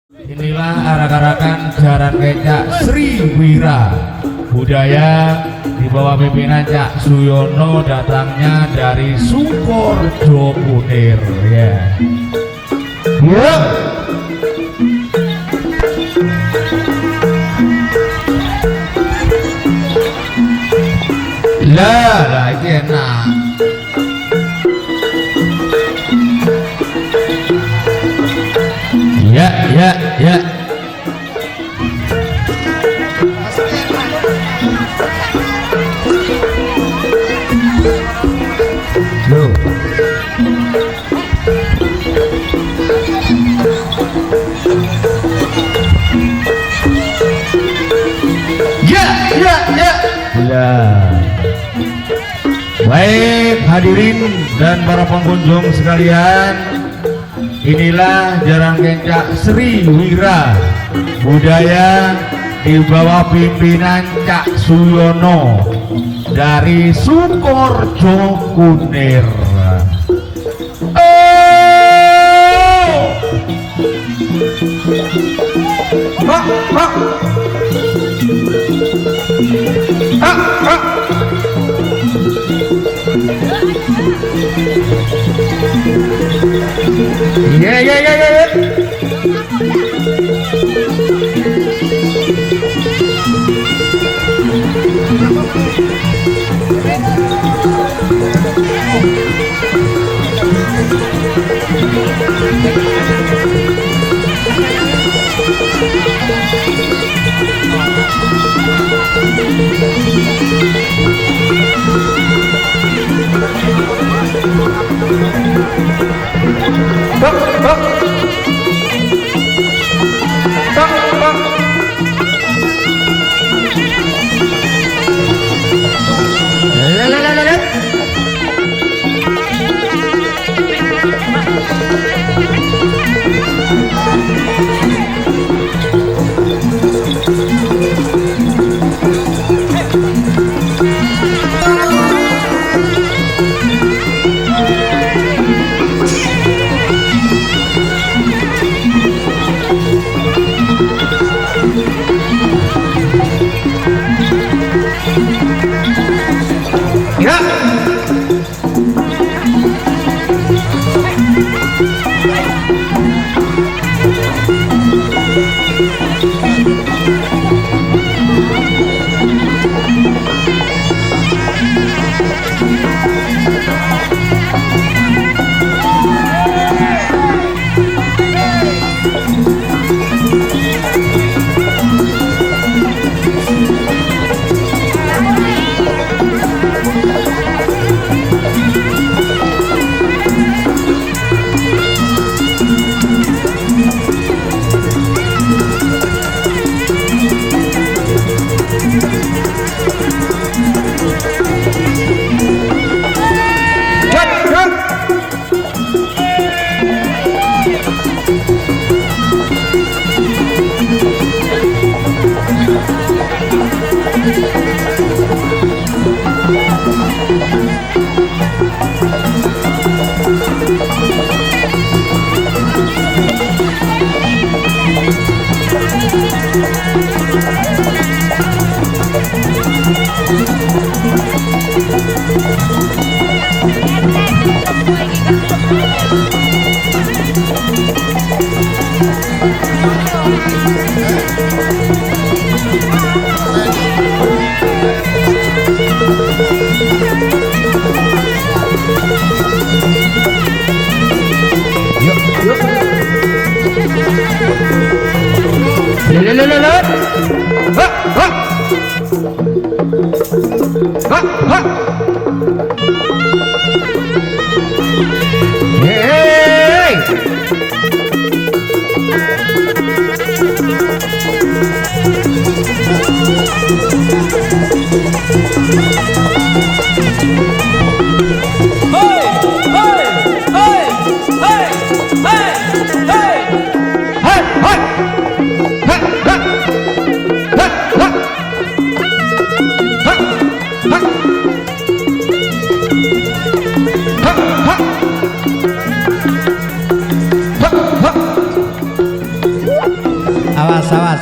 Inilah arak-arakan Jaran Kencak Sri Wira, budaya di bawah pimpinan Cak Suyono, datangnya dari Sukorejo Kunir ya. Yeah. Lah ini enak. Ya. Loh. Ya. Baik hadirin dan para pengunjung sekalian, inilah Jaran Kencak Sri Wira, budaya di bawah pimpinan Cak Suyono dari Sukorejo Kunir. Ya.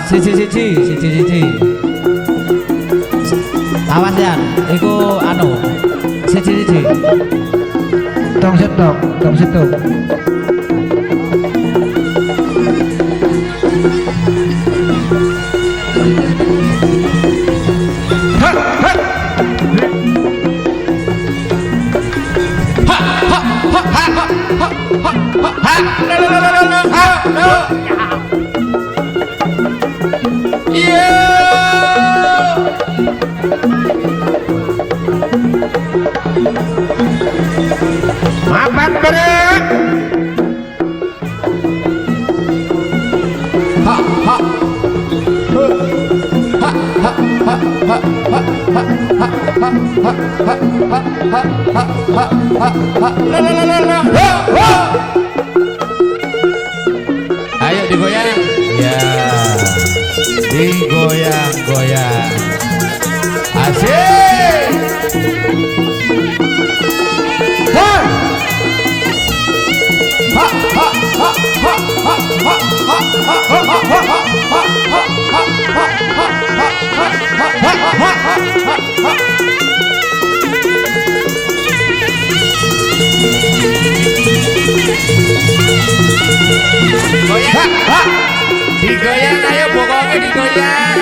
siji. Awas ya, iku anu siji. Tong setok. Mapan berat. Ayo digoyang. Ya. Digoyang-goyang. Asik. Digoyang, ayo pokoknya digoyang.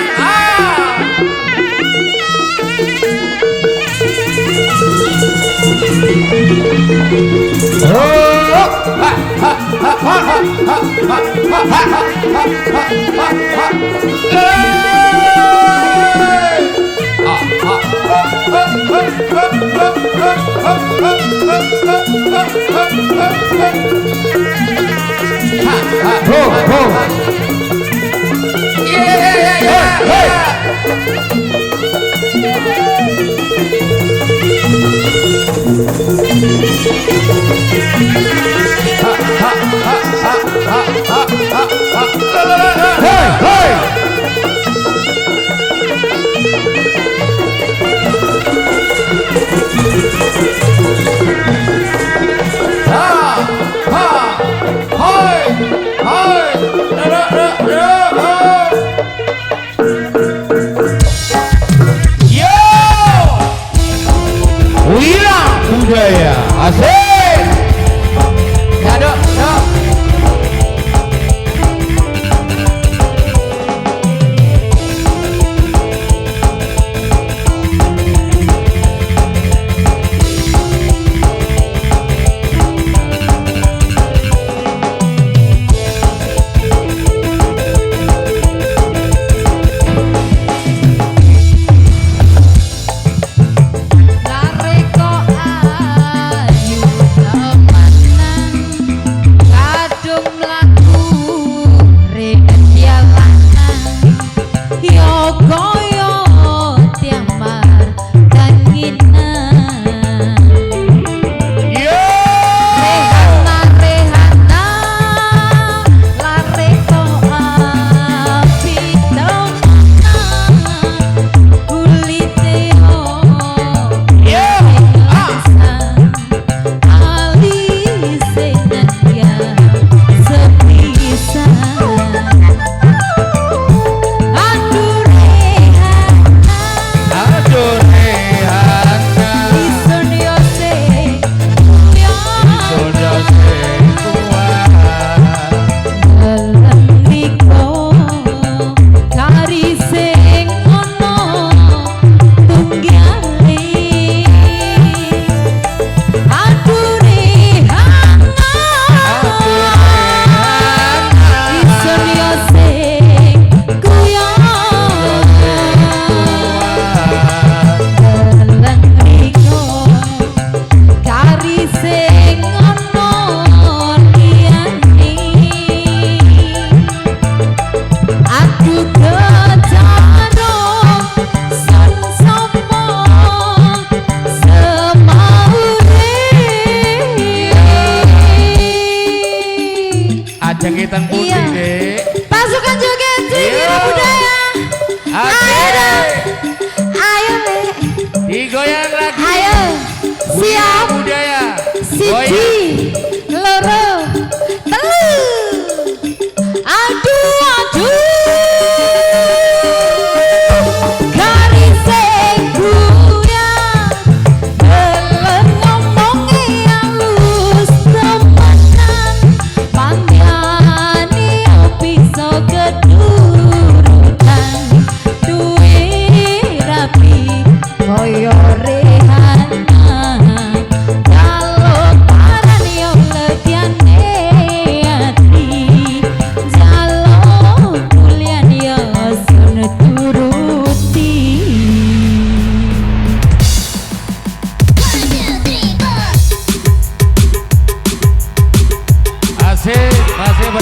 Budaya asik. Ya dok. Jaketan putih dek. Pasukan joget Wira Budaya. Ayo dek. Digoyang lagi. Ayo. Siap. Budaya. Siji, loro, telu. Aduh.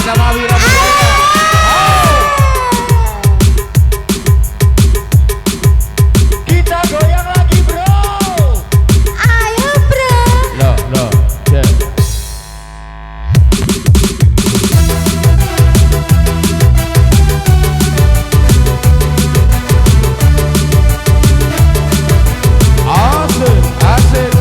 bersama Wira Budaya. Kita goyang lagi bro. Ayo bro. Loh, cek. Asik, asik.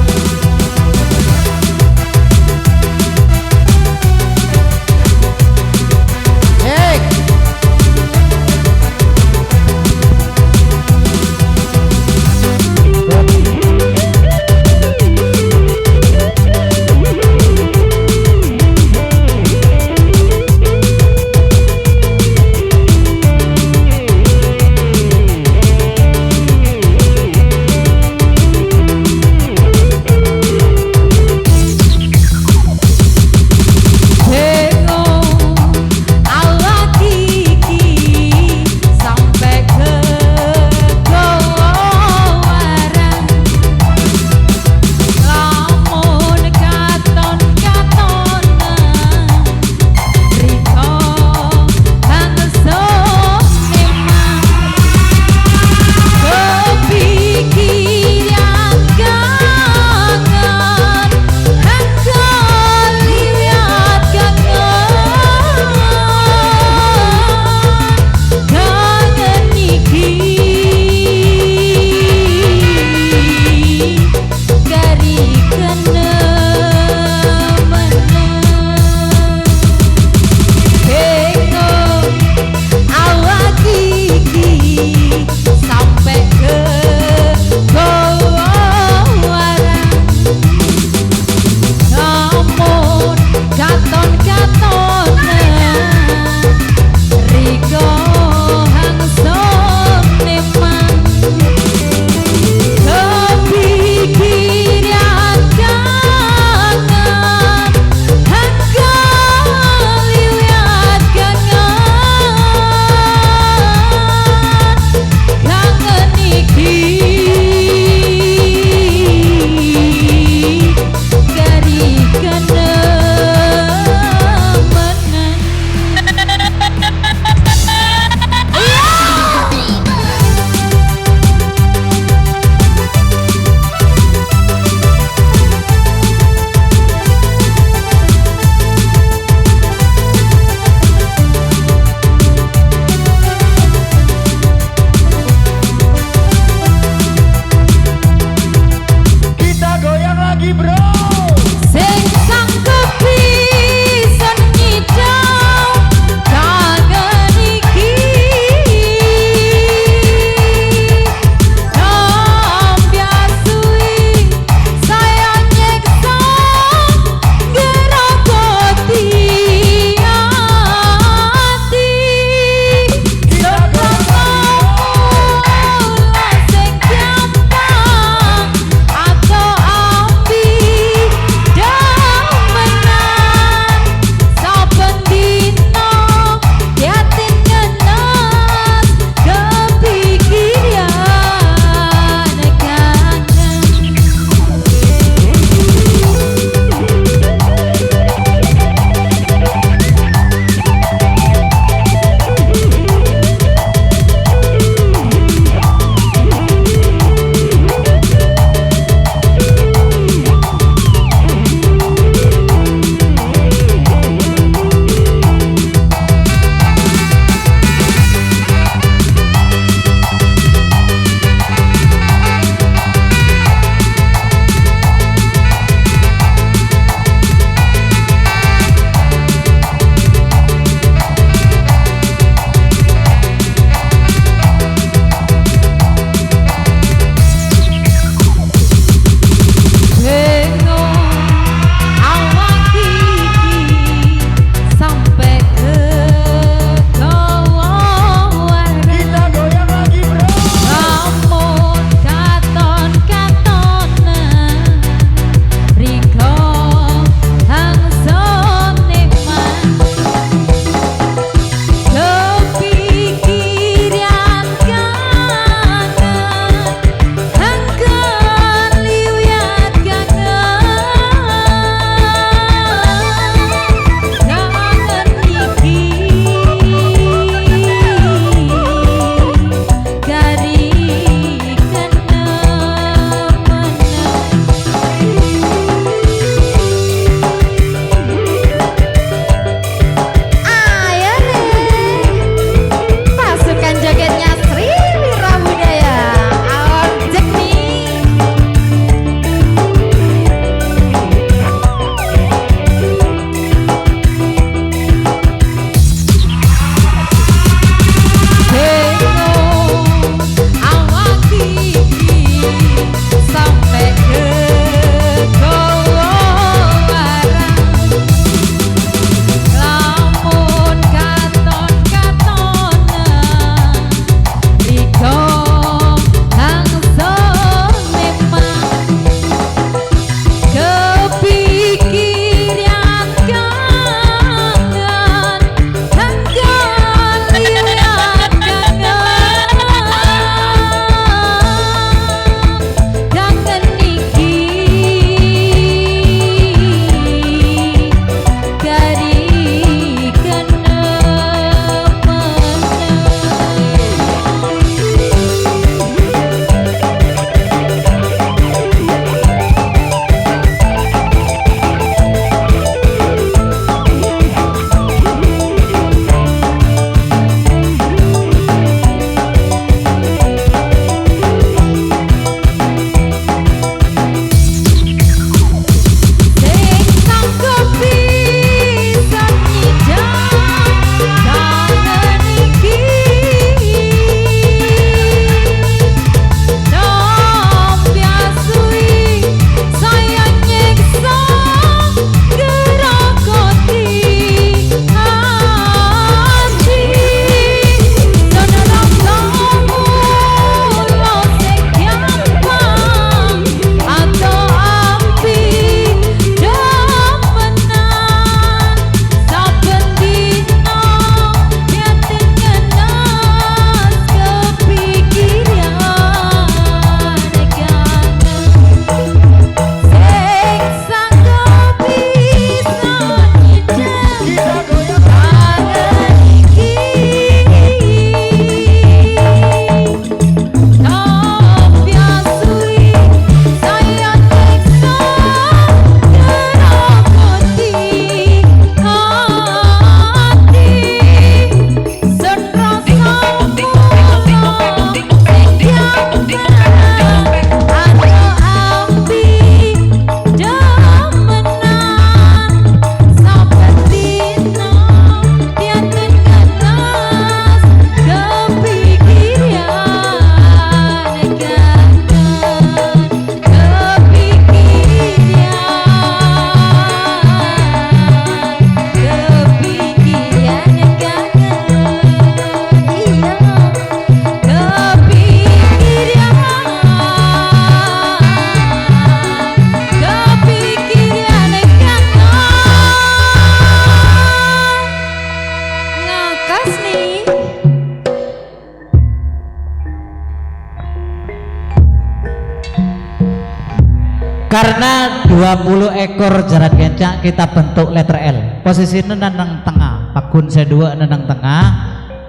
Karena 20 ekor jaran kencak kita bentuk letter L. Posisinya nang tengah. Pakun sedua nang tengah.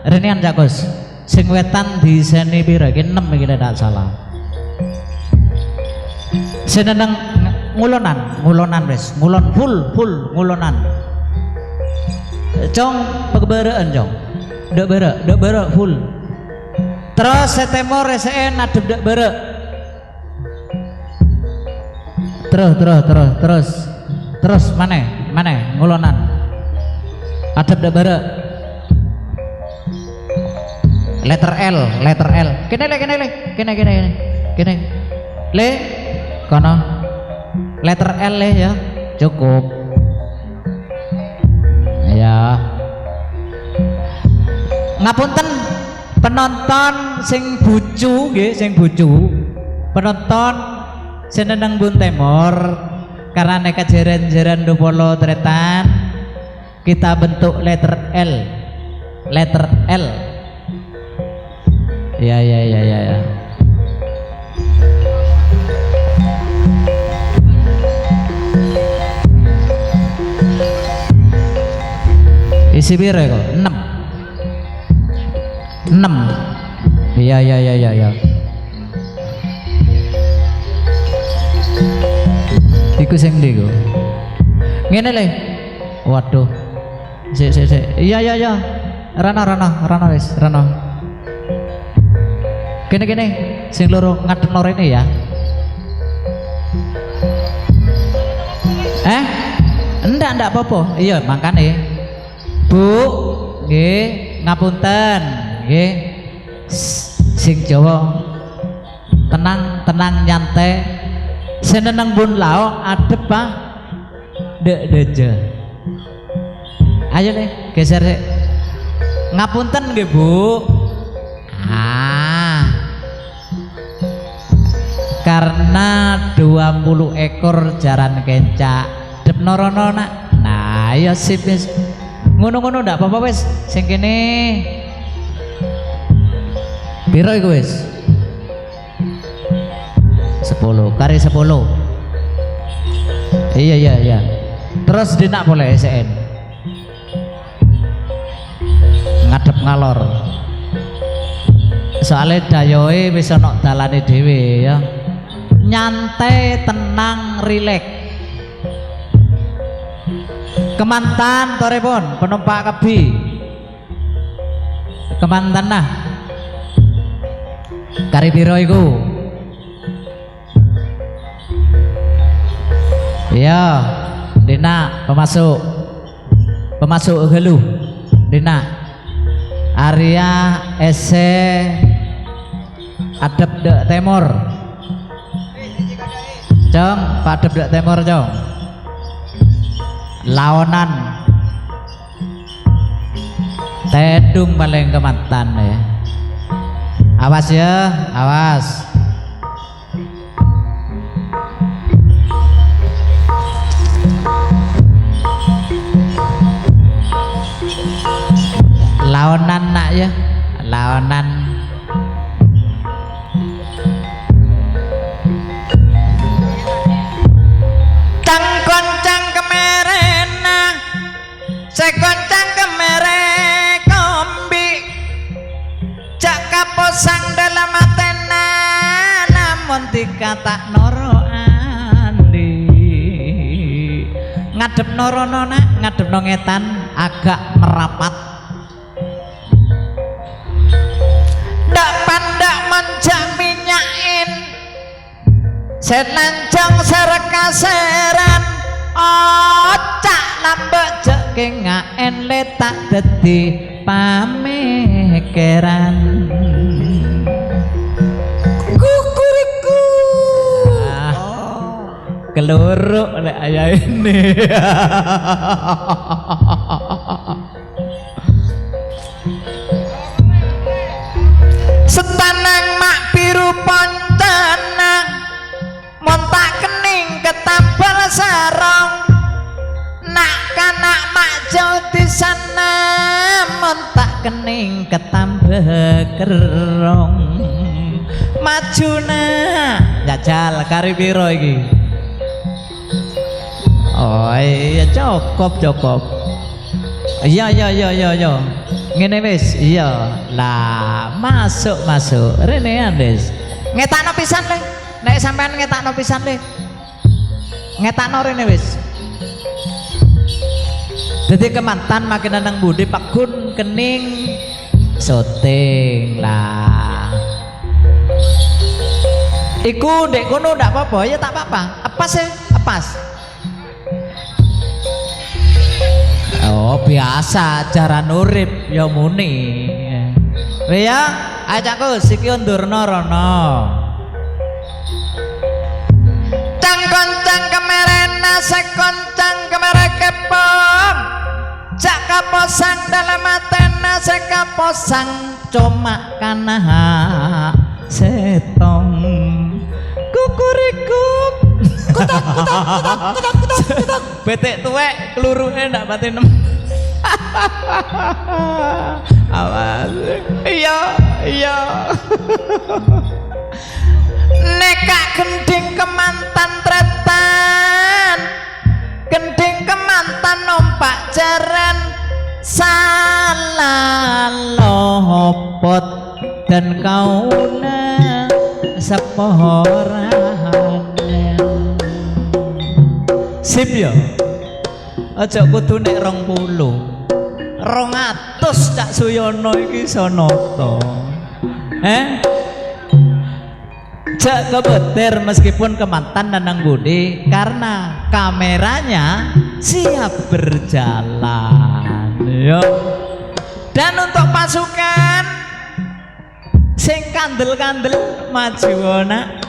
Rene Cak Gus. Sing wetan di seni pira iki 6 iki lek ndak salah. Seneng ngulonan wis. Ngulon full ngulonan. Cong pegebereen cong. Dek berek full. Terus setemor SN adep dek berek. Terus mana ngulonan adep dek berek. Letter L kene le kono letter L ya cukup ya. Ngapunten penonton sing bucu nggih, sing bucu penonton seneneng Bun Temor karena kejeren-jeren dupolo tretan kita bentuk letter L ya. Isi piro kok 6 iya. Iku sing ndi ku ngene le waduh sik iya rana wis rana kene sing loro ngadep rene ya ndak apa-apa iya makane Bu nggih ngapunten nggih sing Jawa tenang nyantai seneneng Bun Lao adep Pak dek deje ayo nih geser sik ngapunten nggih Bu karena 20 ekor jaran kencak dep norono nak nah ya sip wis ngono ndak apa-apa wis sing kene piro iku wis 10 kari 10 iya terus dinak boleh SN ngadep ngalor soalnya dayoe wis ana dalane dhewe ya nyantai tenang rileks kemantan torepon penumpak kebi kemantan nah kari piro iku iya dina pemasuk geluh dina area ese adep dek temor cong pak adep dek temor cong laonan tedung paling kemantan ya awas ya awas laonan nak ya laonan sekoncang kemere kombi cak kaposang dalam atena namun dikata noro andi ngadep noro nona ngadep nongetan agak merapat ndak pandak menjak minyakin senanjang serekaseran ocak lambek kengaen letak dadi pamikiran kukuriku keluruk lek aya ini setanang mak biru poncanang montak kening ketampel sarong nak kanak mak jauh di sana montak kening ketambah kerong majuna jajal kari piro iki iya cukup. Iya. Ngene wis, iya. Lah, masuk. Renean wis. Ngetakno pisan le. Nek sampean ngetakno pisan le. Ngetakno rene wis. Dadi kemantan makin nang budi pakun kening syuting lah. Iku ndek kono ndak apa-apa, ya tak apa-apa. Apas. Oh, biasa cara urip ya muni. Ria, ajakku siki undurna rono. Cang kemerena sekoncang kemere kepong. Jak kaposang dalam atena sekaposang coma kanaha setong kukurikuk kutak betek tuwek keluruhe ndak batin awas iya nekak gending kemantan tretan gending kemantan numpak jaran salah lopot dan kauna seporahan sip ya aja kudu nek 20 200 Cak Suyono iki sonoto jak kebeter meskipun kemantan nanang budi karena kameranya siap berjalan yo. Dan untuk pasukan sing kandel-kandel maju nak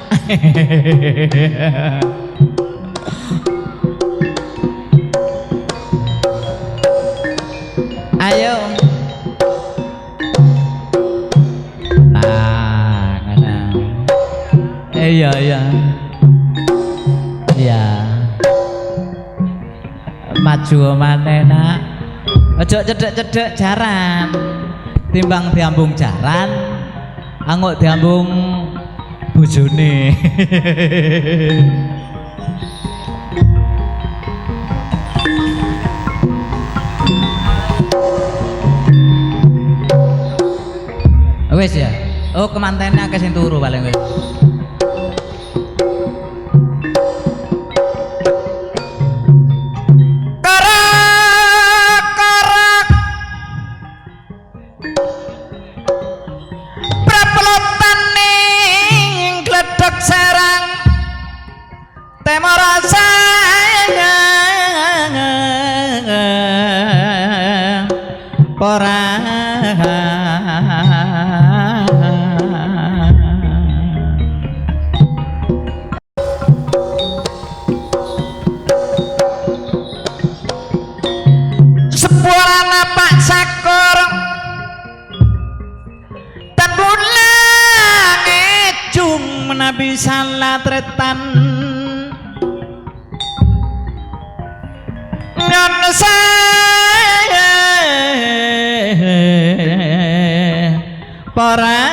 ayo nah ngana iya maju maneh nak ojo cedek-cedek jaran timbang diambung jaran anguk diambung bojone wes ya oh kemantennya akeh sing turu paling wes salah tretan ngan saya para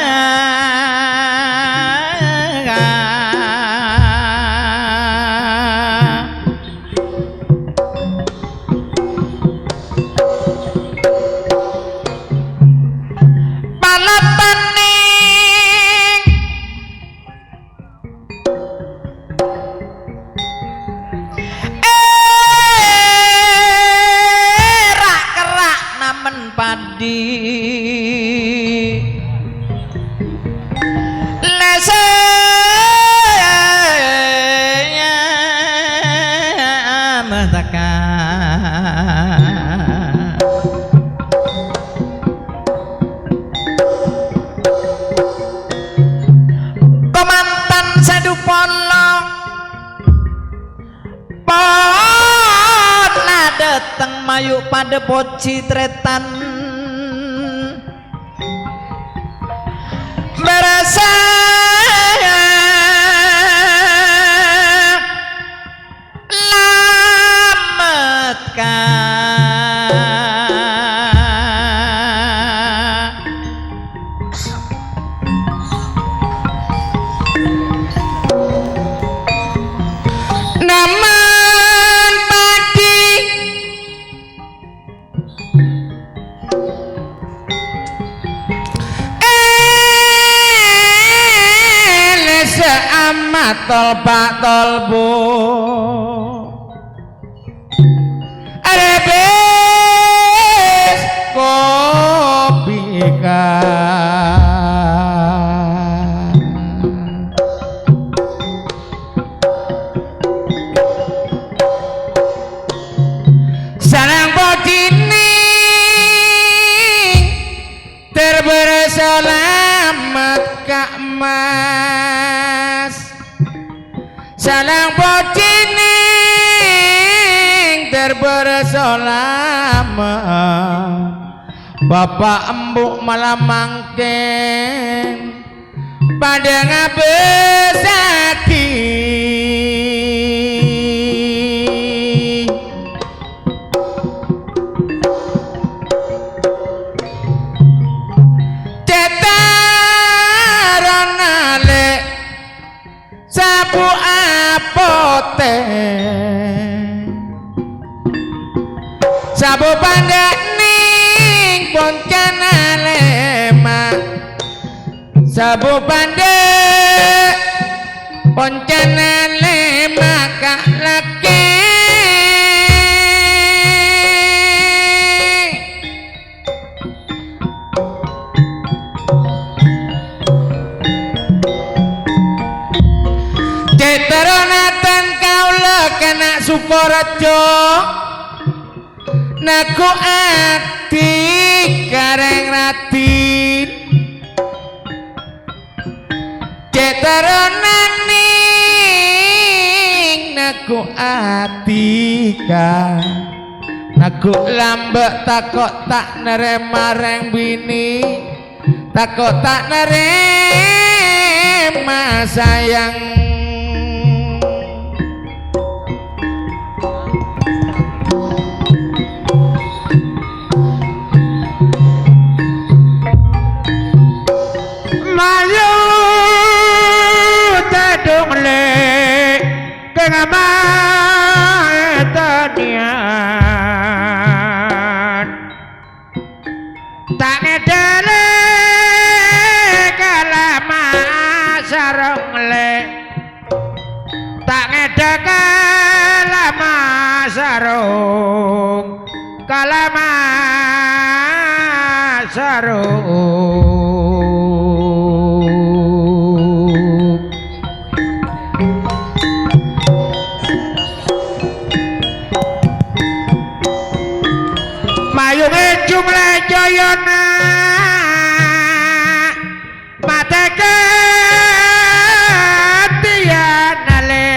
mayuk pada poci tretan berasa lamat ka naman pagi Pak Tolbu Arebes kopika sarang bojini terberselamat Kak Mas sarang bojini terberselamat Bapak embuk malam mangken pada ngabesati cetaran ale sapu apote sapu pandek poncana lemak sabu pandai poncana lemak kak laki ceteronatan kaula kena Sukorejo naku ati kareng ratin cetaronaning naku atika naku lambek takok tak nerema reng bini takok tak nerema sayang Mayu tadung le kengamatanian tak ngedele kalama sarung le tak ngedele kalama sarung kalama sarung jumlah joyona mata ketiana le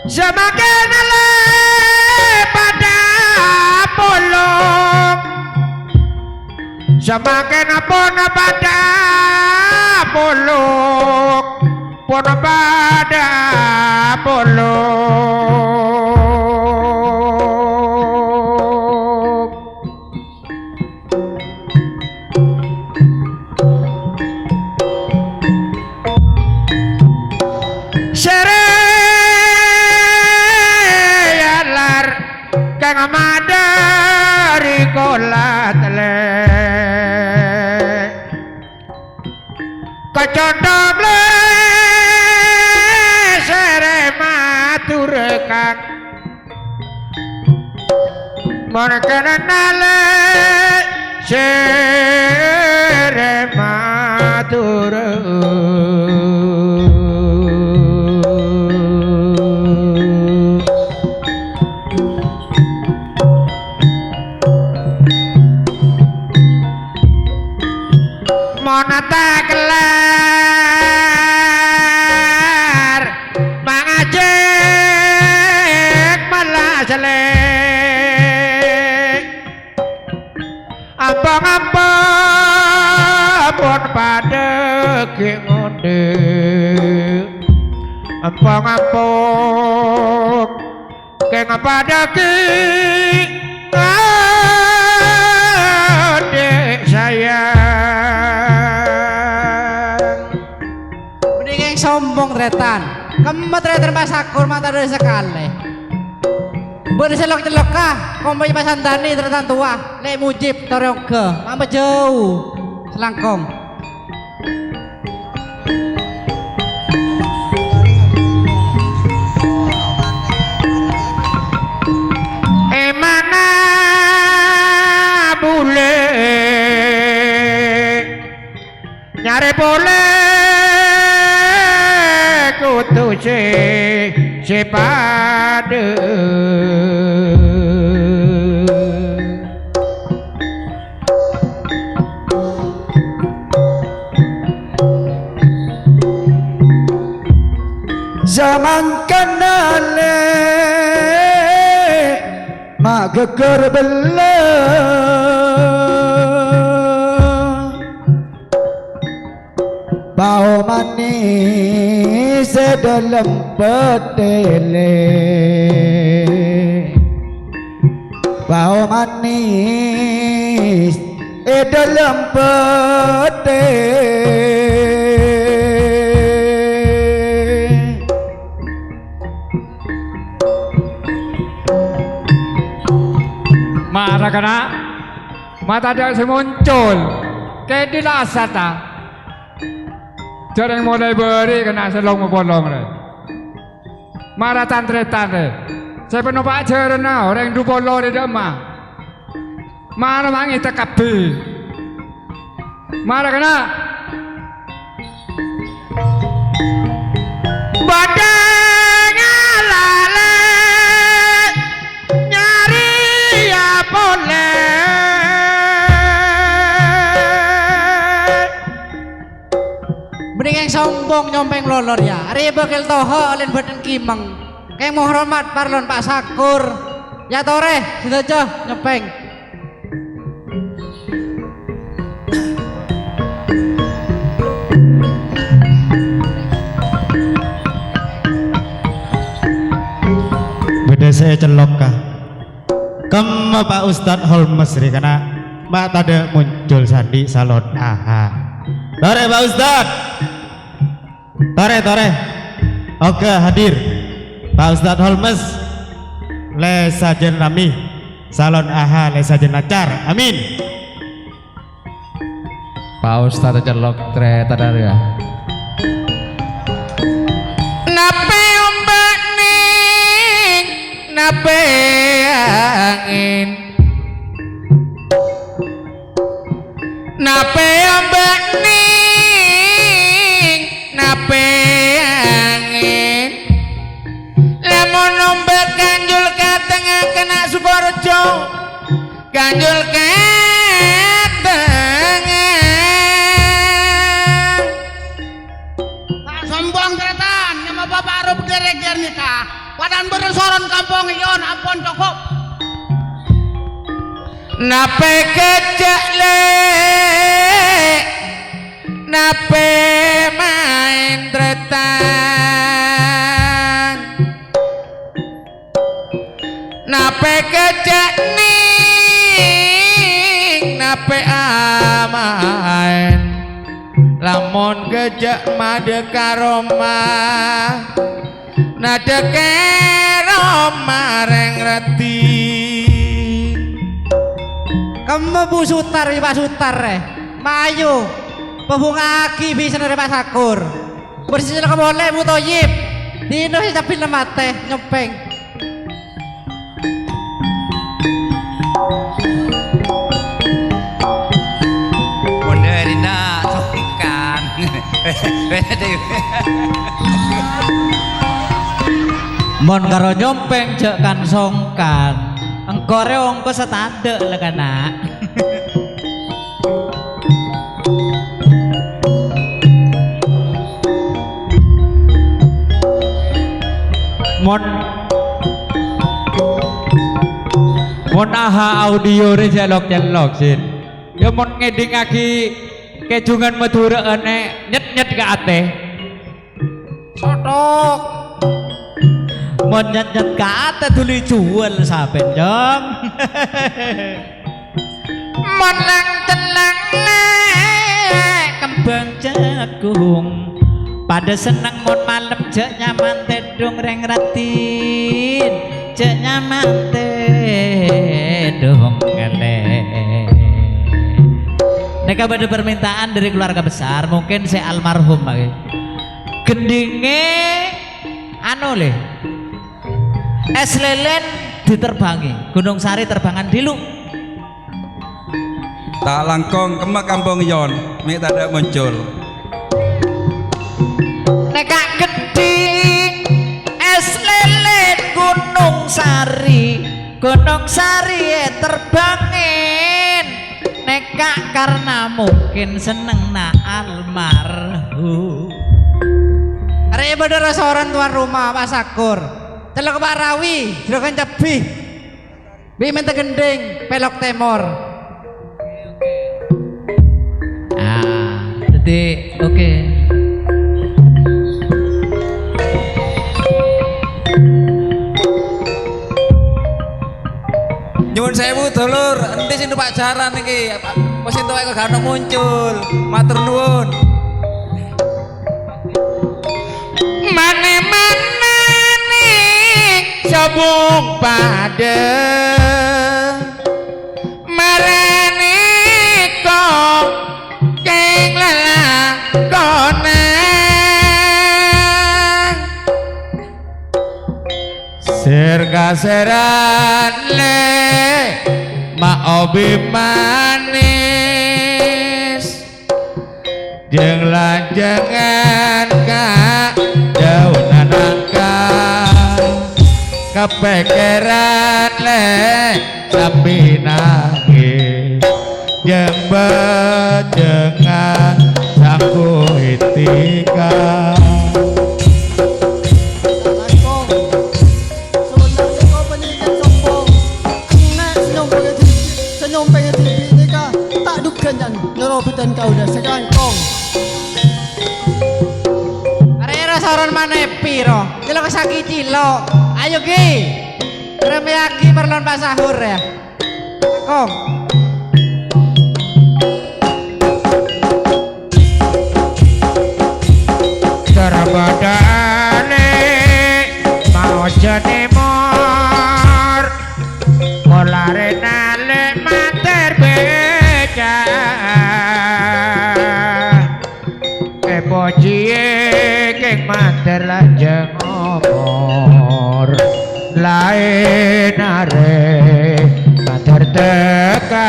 semakin le pada polong semakin pun pada polong pun pada polong madari kolat le kocondom le sere matur kang mon kenale sere matur monata kelar mangajek malah jelek ampang-ampang pada ngonde ampang-ampang keng pada adik sayang mending sombong tretan kemet tretan pasakur mata dari sekali boleh selok-celok kah komponya pasandani tretan tua lek mujib toryoga mampu jauh selangkong sepada zaman kenale mak geger belah bau manis dalam petele bau manis dalam petele marah kena mata dia muncul kayak dilasata jarang mulai beri kena selong bolong deh marah tantretan deh saya penuh pak cerna orang du bolong di demah marah mangi tekapi marah kena badang alale nyari ya boleh mending yang sombong nyompeng lolor ya ari bakal toho len badan kimeng kayak mau hormat parlon Pak Sakur ya tore sudah aja nyopeng beda saya celok kah kema Pak Ustadz Holmes karena Mbak tadi muncul sandi salon aha tore Pak Ustadz tore oke hadir Pak Ustadz Holmes le sajen rami salon aha le sajen acar amin Pak Ustadz celok tre tadar ya nape ombak ning nape angin nape ombak ning nape angin lamun ombak kanjul ka tengah kena Sukorejo kanjul ka tengah sombong keretan nama bapak arep gereger nikah wadan bersoron kampung iyon ampun cukup nape kecek le nape main tretan nape kecek ning nape amain lamun gejak made karoma nade karoma reng reti kamu Bu Sutar Pak Sutar mayu pebunga aki bisa dari Pak Sakur bersih kamu boleh Bu Toyib di Indonesia tapi lemat teh nyopeng Moderina sopikan mon karo nyompeng cek kan songkan engkore ongko setade lah kana mon aha audio re celok sin ya mon ngeding aki kejungan Madura ane nyet ke ate sotok mon nyet ke ate tuli jual saben jong mon lang tenang le kembang jagung pada seneng mon malam jek nyaman tedung reng ratin jek nyaman tedung ngele neka pada permintaan dari keluarga besar mungkin saya almarhum lagi gendinge anu le es lelen diterbangi Gunung Sari terbangan dilu tak langkong kemak kampung yon mek tidak muncul neka geding Gunung Sari terbangin nekak karena mungkin seneng na almarhum. Arek bener seorang tuan rumah Pak Sakur. Celok Pak Rawi, jrokan cebih. Bi minta gending pelok temor. Jadi oke. Nyuwun sewu dulur, endi sing numpak jaran iki? Wis entuk kok gak ono muncul. Matur nuwun. Mane-mane ning sabung pade marane kok keng lalakone sergaseran le maobi manis jeung lanjengan ka daunan angka kepekeran le sambil nangis jeung bejengan sangku itika Sebenarnya kau pendidikan sombong. Nak senyum pengen TV ni kah? Tak dukan dan ngerobitan kau dah sekangkong. Arek seorang mana piro? Celok sakit cilok. Ayo Ki. Remeyaki perlon Pak Sahur ya. Kong. terbadane mau jadi mor molare nale mater beja cie keng mater lajeng omor lain are mater tekan.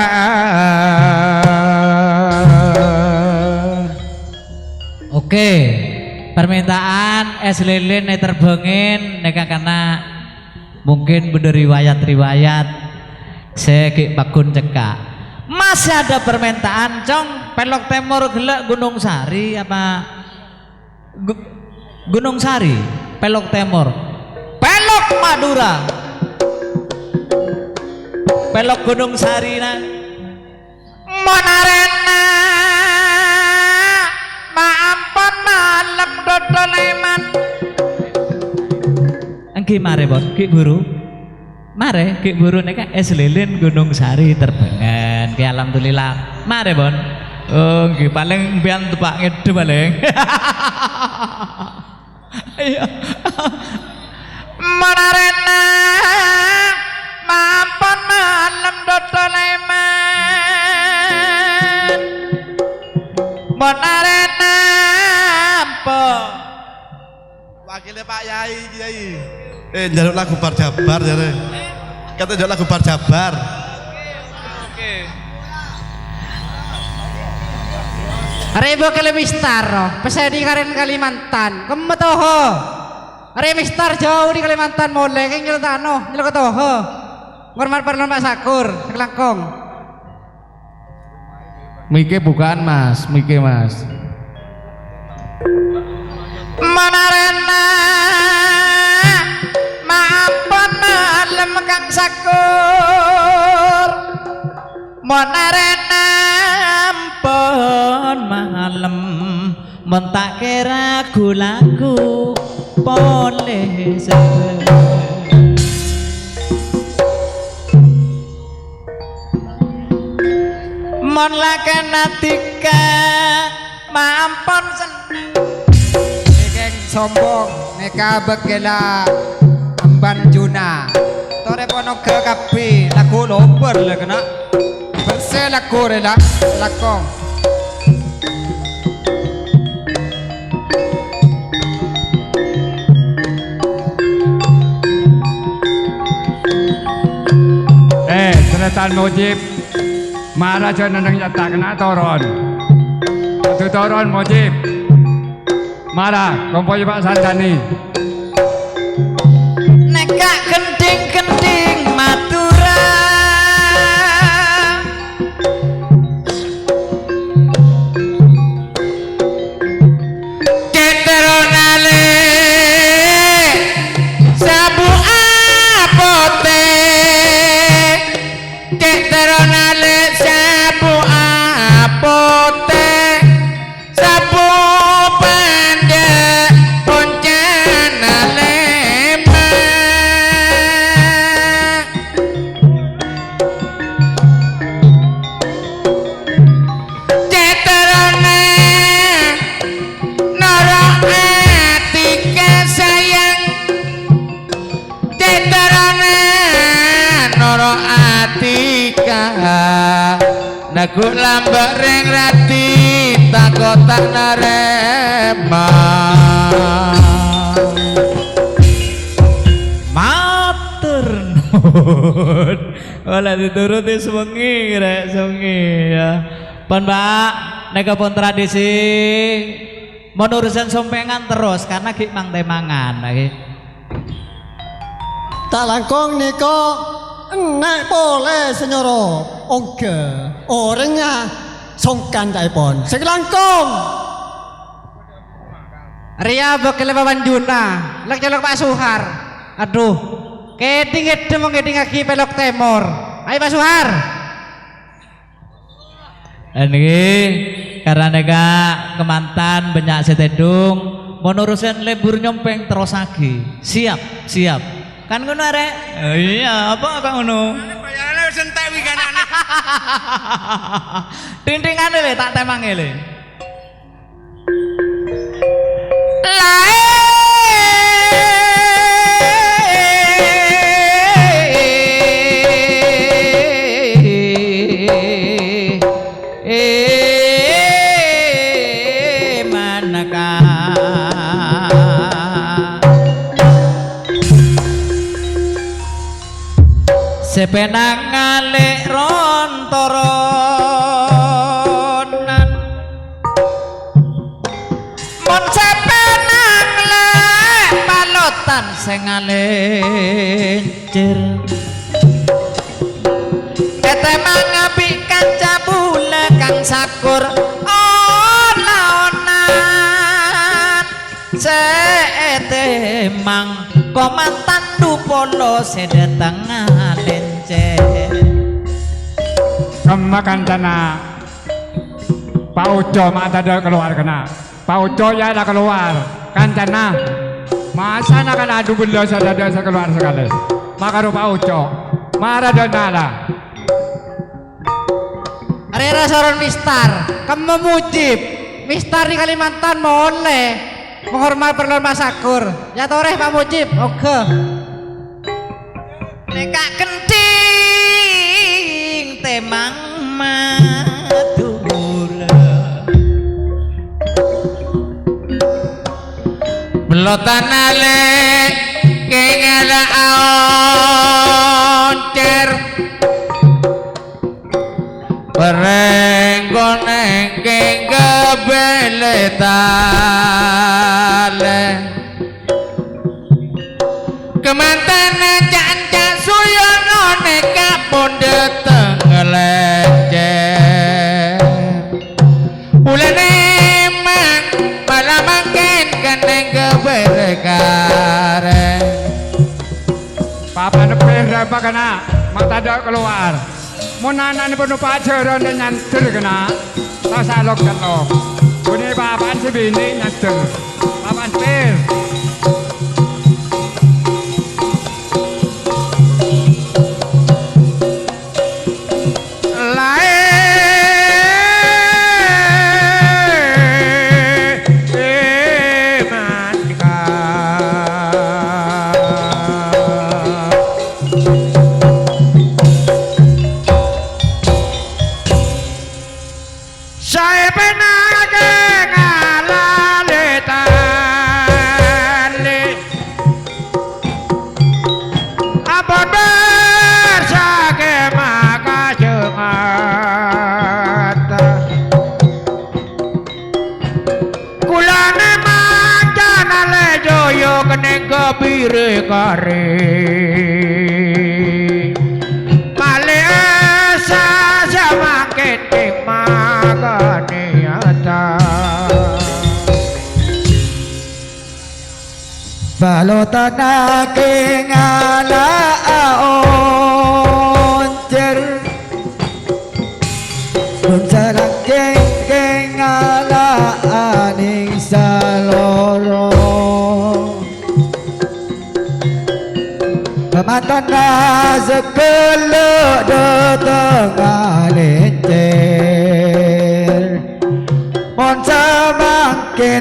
Oke, permintaan es lilin terbengin neka karena mungkin bener riwayat segi bakun cekak. Masih ada permintaan cong pelok temor gelek Gunung Sari apa Gunung Sari pelok temor pelok Madura pelok Gunung Sari nah Monarena maampun malam dodoleman angki mare bon ki guru mare ki guru neka es lilin Gunung Sari terbangan ki alhamdulillah mare bon oh ki paling bian tepak ngede paling ayo Monarena maampun malam dodoleman Monarena ampun wakilnya Pak Yai Kiai njaluk lagu bar jabar jare kata njaluk lagu bar jabar Rebo Kalimantan, pesedi karen Kalimantan, kemetoho. Remistar jauh di Kalimantan mulai keng nyelotano, nyelotoho. Ngormat perlon Pak Sakur, kelangkong. Mike bukan mas, Mike mas. Monarena maampun malam Kang Sakur Monarena ampun malam mentak kira lagu boleh mon lakan atika maampun Keng sombong, neka begela amban juna. Tore pono ke kapi, laku lomper lah kena. Berse laku rela, lakong. Seretan Mujib marah jangan nang tak kena toron. Satu toron Mujib marah kompoi Pak Santani. neka kending-kending matur Netarane noro atika Nagu lambak ring rati Takotak narema Matur nuwun. Oleh dituruti sewengi rek sewengi ya. Pun Mbak, nek pun tradisi menurusan sompengan terus karena gik mang temangan lagi. Tak langkong niko enak boleh senyoro oke orangnya songkan daipon segelangkong Ria bakal bawan Juna, lek colok Pak Suhar. Aduh, keding edem ngeding lagi pelok temor. Ayo Pak Suhar. Ini karena nega kemantan banyak setedung menurusan lebur nyompeng terus lagi. Siap, siap. Kan ngono arek? Iya, apa ngono? Bayarane wis entek wiganane. Tintingane le tak temange le. Sepenang ngalek rontoronan mon sepenang lek palotan sing ngalencir ketemang apik kanca bule kang sakur ona-onan setemang komantan dupolo sedetang ngalencir Kemakan tanah Pak Ujo mata ada keluar kena Pak Ujo ya ada keluar kancana masa nak adu bela saya keluar sekali maka Pak Ujo marah dan nala Rera Soron Mistar, kamu mujib Mistar di Kalimantan boleh menghormat perlon Mas Sakur. Ya toreh Pak Mujib, oke. Nekak kenting temang madura Belotan ale kengala oncer Perenggoneng keng kebeletale Kemantan canca suyono neka ponde tenggeleceh Ulane mang malah makin keneng keberekare Papa nepir apa kena mata ada keluar Monana ni penuh pacaran dan nyantir kena tak salok salok ini papan si bini nyantir papan pir Saya pernah ngalale tali Abon bersake maka jengata Kulane manjana lejoyo kening kebire kare Male asa semakin maganiata Balotan aking ala oncer Kunsalang keng ala aning saloro Kemantan na sekele datang alencer Mon semakin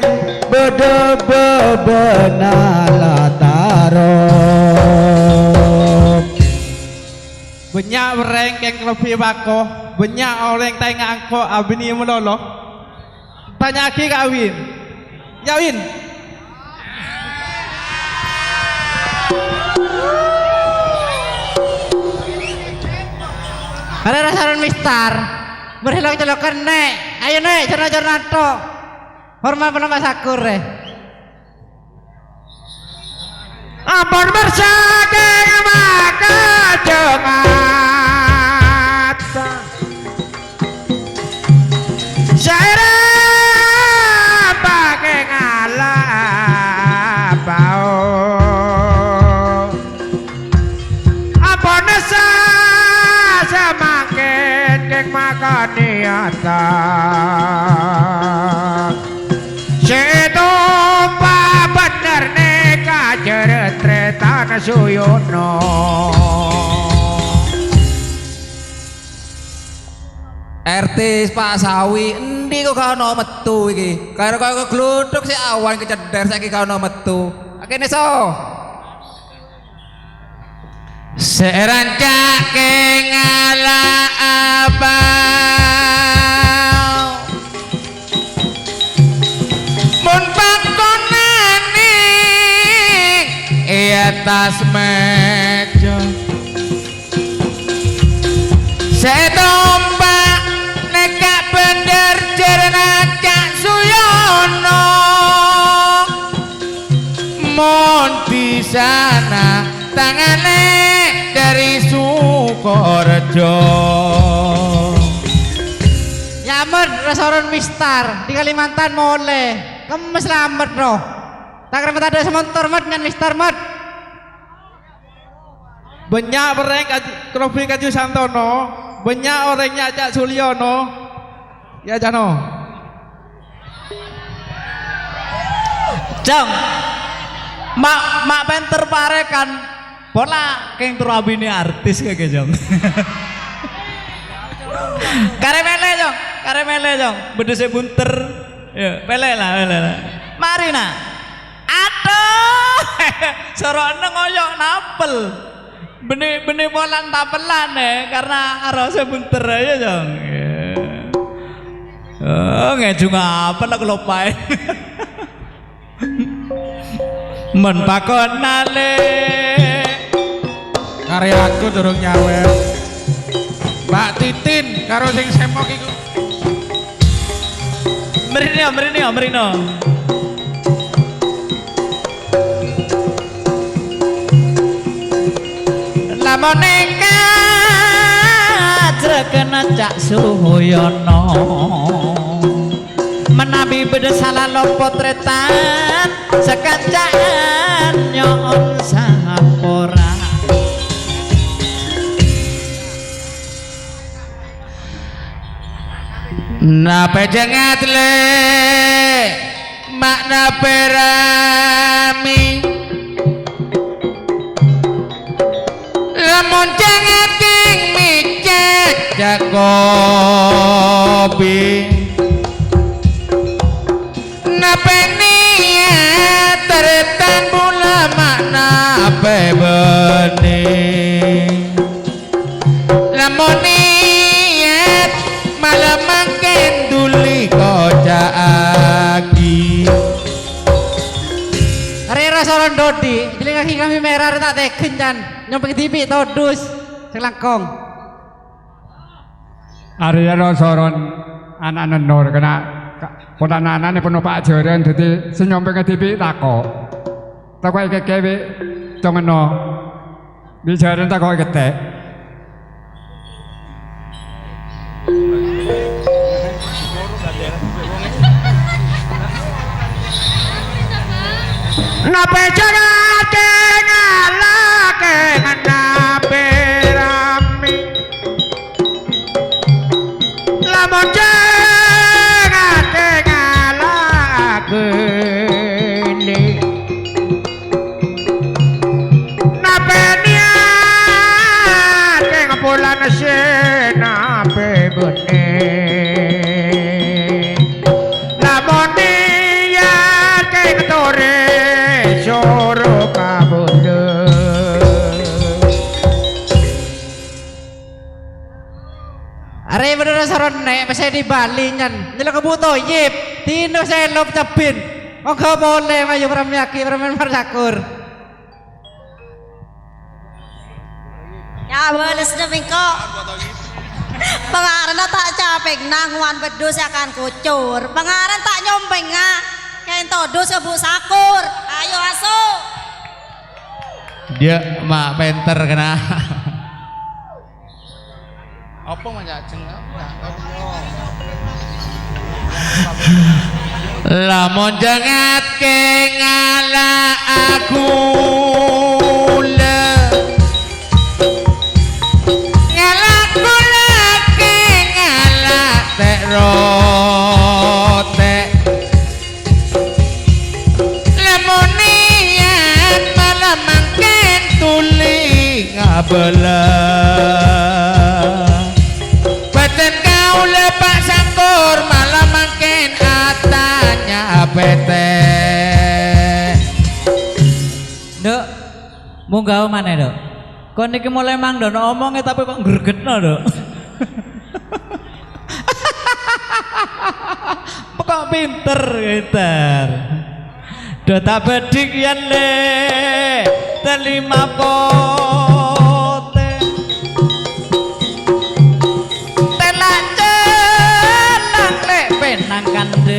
bede bebenala taro banyak orang yang lebih bakoh, banyak orang tanya angko abini melolo. Tanya lagi kawin, Yawin. Ada rasaran mistar, berhelok celokan nek, ayo nek, cerna to. Hormat penambah sakur Ampun bersaking maka jengat Syaira pakai ngalah bau Ampun nesa semakin keng maka niata Setumpa bener neka jeretretan suyono RT Pak Sawi endi kok gak ono metu iki karo kaya gluduk si awan keceder saiki gak ono metu kene so Serancake ngala apa Mun pakonane atas meja Setompak nekak bener jerna Cak Suyono Mon di sana tangane dari Sukorejo Nyamer restoran mistar di Kalimantan boleh kemes lambat bro tak remet ada semontor mat nyan mistar mat Banyak orang Krofi Kaju Santono, banyak orangnya Cak Sulyono. Ya Jano. Jong, mak penter parekan bola keng turabini artis kayak Jong. Karemele Jong, bedese bunter. Ya, pele lah. Mari nak. Aduh, sorone ngoyok napel. Benih bolan tapelan karena arose bunter aja Jong. Oh, ngejung apa lah kelopai. Men pakonale karyaku durung nyawer Mbak Titin karo sing semok iku Merino. Lamun kajreken Cak Suyono menabi beda salah lo potretan sekancaan nyon sapora Napa jengat le makna perami lamun jengat king micet Jakobi Napa niat teretan bula makna bening lamun niat malah makin duli koja agi Rera soron dodi jadi kaki kami merah tak teken can nyampe TV todus selangkong Arya soron anak nenor kena ponanan penuh Pak Jaren dadi sing nyampe TV takok iki kewe congeno di Jaren takok ketek Napa jagate ngalake nape rami lamun jagate ngalake nape niate ngapulan senape bening lamun niate ketore Soro kabut Are bener saron nek pas di Bali nyan. Nyelok kebuto yip. Tino selop cepin. Monggo boleh maju pramyaki pramen marsakur. Ya balas demi kok. Pengaran tak capek nangwan bedus akan kucur. Pengaran tak nyompeng ah. Kain todus ke Bu Sakur. Ayo aso. Dia mak penter kena. Apa manjajeng? Lamun jangat ke ngala aku le ngala kula ke ngala tek rote lamun niat malah mangken tuli ngabelah badan kau lepak Sakur malah mangken atanya pete Dok munggah mana Dok kok niki mulai mangdono omongnya tapi kok gregetno Dok kok pinter do tak bedik yen le telima pote telak cenang le penang kandeber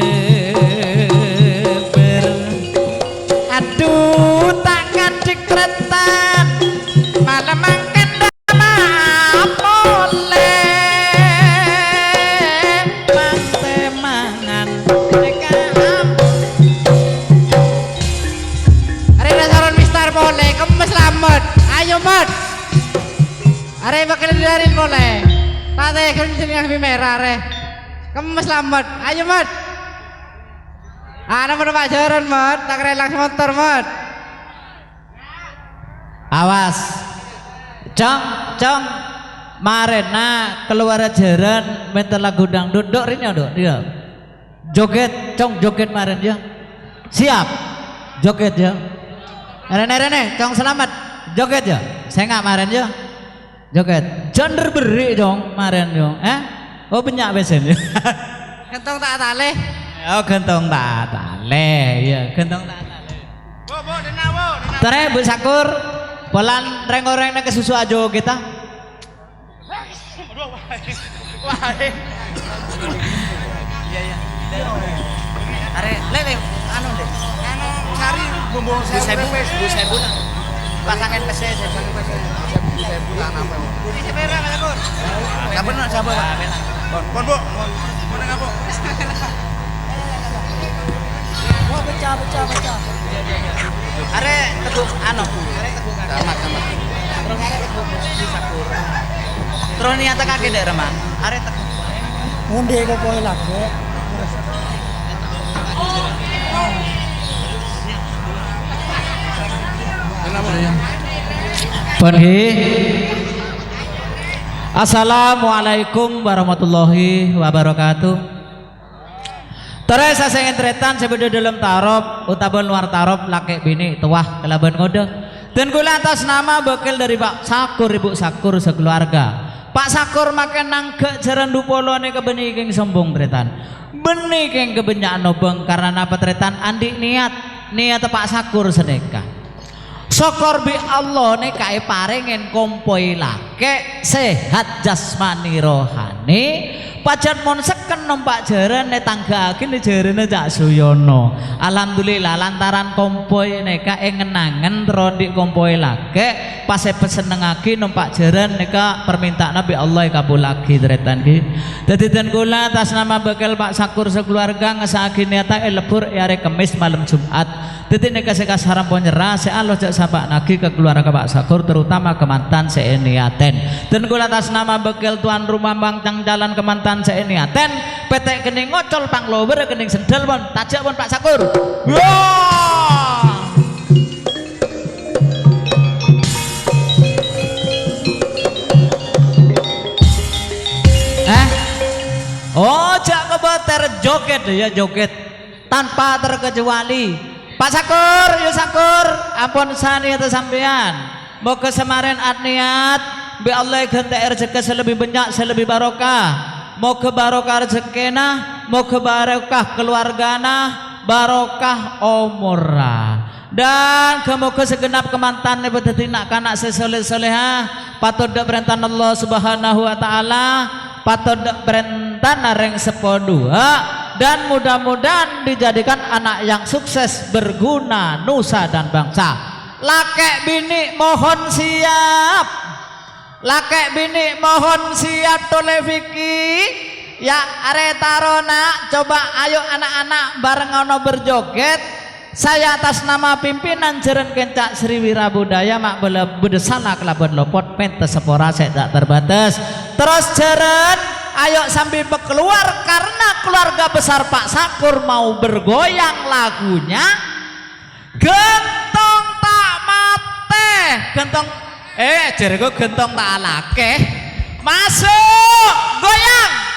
aduh tangan dikretan malah mangken mapole mangte mangan dekam arena saron mistar boleh kemes lamet ayo mat are bakal dilarin boleh tate kan jeneng merah re kemes lamet ayo mat ana Pak Jaran mat tak relang motor mat awas cong marena keluar jaran mental lagu dangdut dok ini dok dia joget cong joget maren ya siap joget ya rene cong selamat joget ya saya nggak maren ya joget jonder beri dong maren yo oh banyak besen ya gentong tak tale oh gentong tak tale ya gentong tak tale bo dena tere Bu Sakur polan reng-oreng ke susu ajo kita iya are lele anu deh anu cari bumbu sebu pasangan pese Bu sebu lah apa ini sepera Pak Sakur sabar Pak pon Bu mau ngapa Wah pecah. are teguk anu sama terus are teguk di Sakur terus niat kaki dek remang are teguk Ngunde kok kowe lagi. Pergi. Assalamualaikum warahmatullahi wabarakatuh. Terus saya entretan sebeda dalam tarob utawa luar tarob laki bini tuah kelaban ngode. Dan kula atas nama bekal dari Pak Sakur Ibu Sakur sekeluarga. Pak Sakur makan nangke jaran dupolo ne kebeni keng sombong tretan. Beni keng kebenyak nobeng karena apa tretan andi niat Pak Sakur sedekah. Syukur bi Allah ne kae parengen kompoi lake sehat jasmani rohani. Pajan mon seken numpak jaran ne tanggaake ne jarane Cak Suyono. Alhamdulillah lantaran kompoi neka ngenangen rondik kompoi lake pas pesenengake numpak jaran neka permintaan Nabi Allah kabulake tretan ki. Dadi den kula atas nama bekal Pak Sakur sekeluarga ngesake niata lebur hari Kamis malam Jumat. Dadi neka sekas haram nyerah se Allah jak sabak nagi ke keluarga Pak Sakur terutama kemantan seeniaten. Dan kula atas nama bekal tuan rumah Bangcang Jalan Kemantan seeniaten petek kening ngocol panglower kening sendal pun tajak pun Pak Sakur. Oh jak kebeter joget ya joget tanpa terkecuali Pak Sakur, yo Sakur, ampun sani atau sampean. Moga semaren niat Bi Allah ganti rezeki selebih banyak selebih barokah. Moga barokah rezekina, moga barokah keluargana, barokah umurna. Dan semoga segenap kemantan dadi nak kanak sesoleh-soleha patut dak perintah Allah Subhanahu wa taala, patut dak perintah nareng sepodua dan mudah-mudahan dijadikan anak yang sukses berguna nusa dan bangsa. Lakek bini mohon siap. Lakek bini mohon siap tole Vicky. Ya are tarona coba ayo anak-anak bareng ono berjoget. Saya atas nama pimpinan Jeren Kencak Sriwira Budaya mak bedesana kelabon lopot pentes sepora tak terbatas. Terus Jeren ayo sambil keluar karena keluarga besar Pak Sakur mau bergoyang lagunya Gentong tak mate. Gentong Jerego gentong tak alake. Masuk goyang.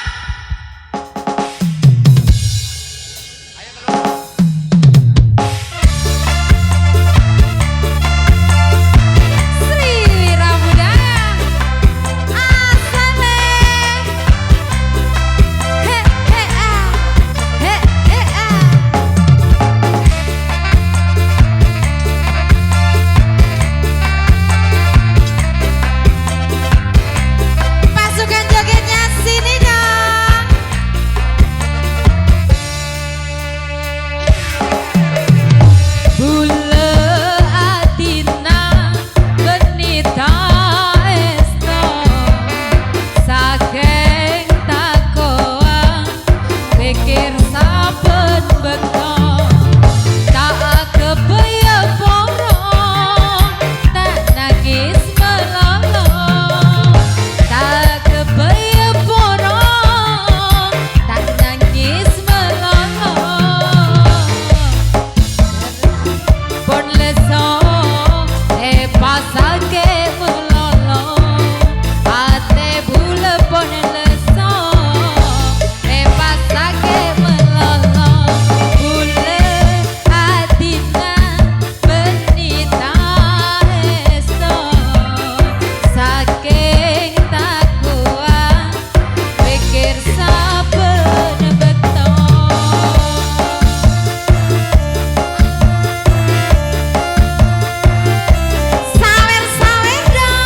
Sawer-sawer dong.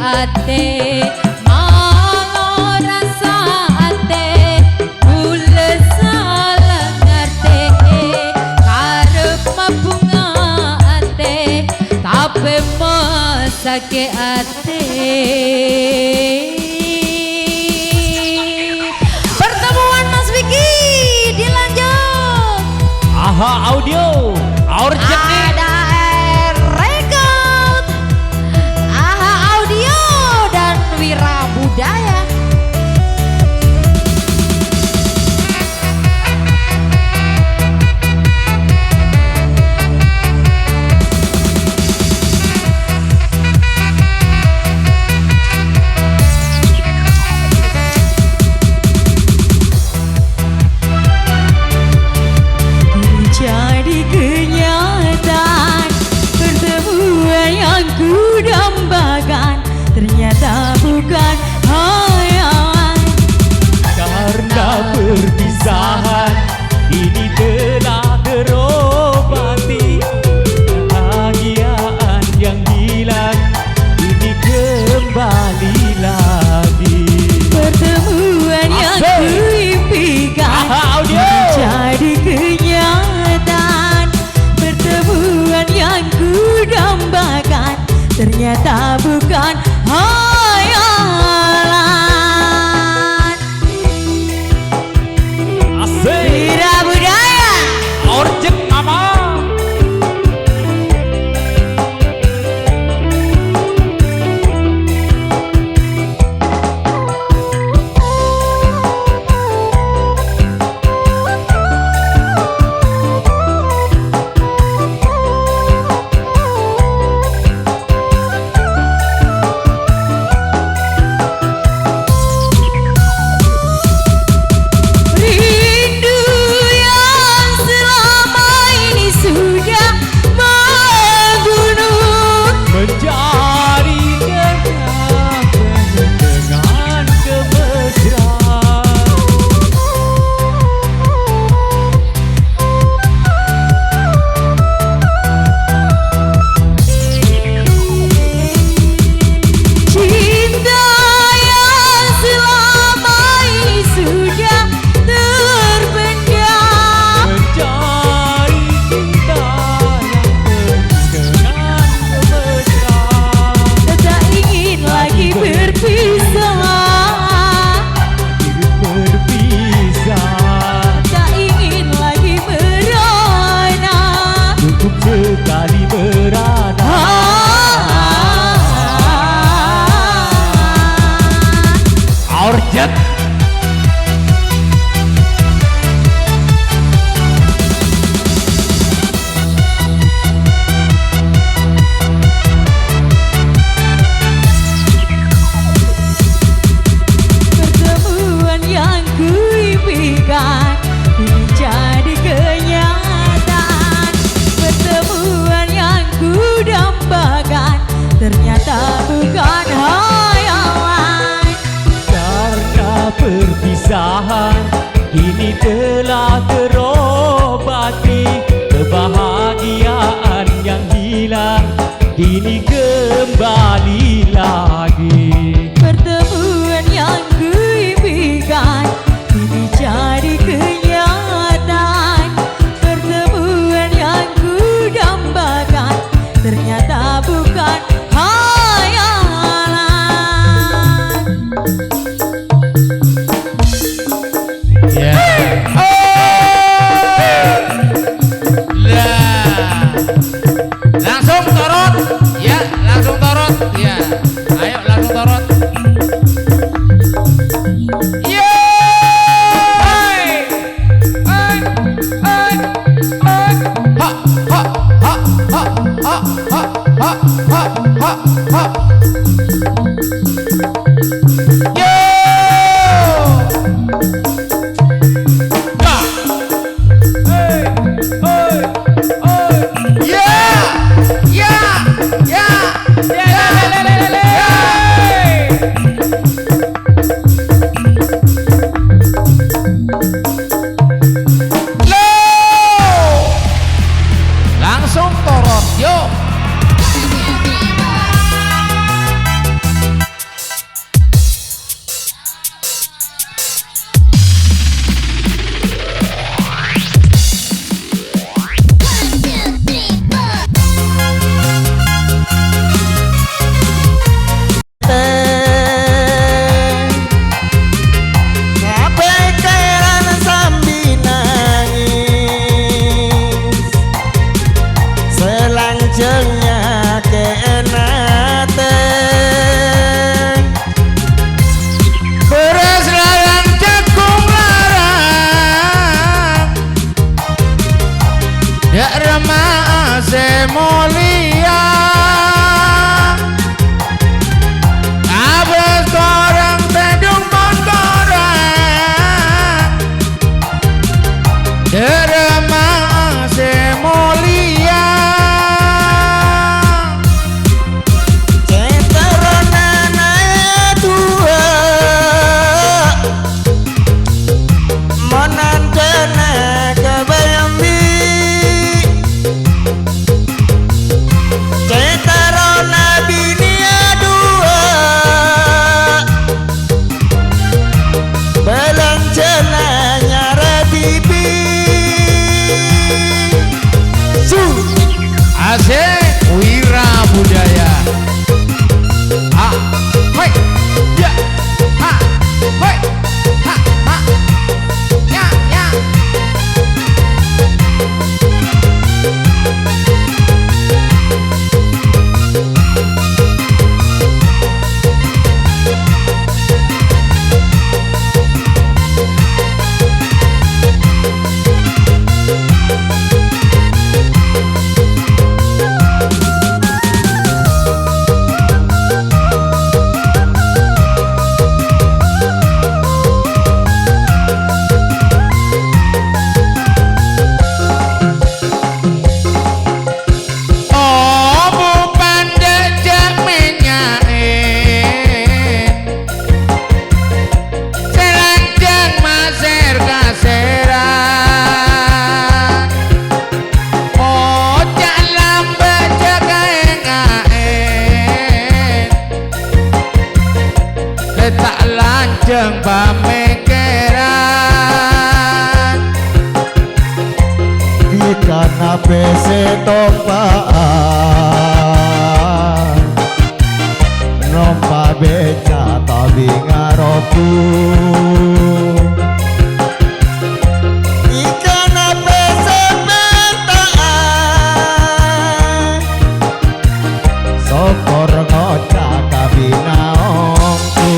ate malo rasa ate kula salah ngarte karep mabunga ate tapi masake ate pertemuan Mas Vicky dilanjut Aha audio urgent nih. ada record Aha audio dan Wira Budaya jadi kenyataan pertemuan yang ku dambakan ternyata bukan hayalan Karena perpisahan ini telah terobati, kebahagiaan yang hilang ini kembali lagi. pertemuan yang Asik. ku impikan Aha, audio. jadi kenyataan pertemuan yang ku dambakan ternyata bukan hayalan Asik. Wira Budaya Urgent mama. rindu yang selama ini sudah membunuh Mencari kenangan dengan kemesraan. cinta yang selama ini sudah terpendam Mencari cinta yang penuh dengan kemesraan. tak ingin lagi berpisah Berpisah tak ingin lagi merana cukup sekali merana. Urgent. pertemuan yang ku impikan ini jadi kenyataan pertemuan yang ku dambakan ternyata bukan hayalan Karena perpisahan kini telah terobati, kebahagiaan yang hilang kini kembali lagi. pertemuan yang ku impikan ini jadi kenyataan pertemuan yang ku dambakan ternyata bukan hayalan Langsung torot. Ya, langsung torot. Ya. Ayo langsung torot. Yeay! Hai. Hai. Hai. Ha ha ha ha ha ha ha ha ha ha. Yo! Ya. Hey. Hey. Hey. Yeah! Yeah! Yeah! Langsung torot, yuk. kadang pamikiran ikan ape setompaan nompa beca tapi ngaroku ikan ape sementaan sokor ngoca kabinaongku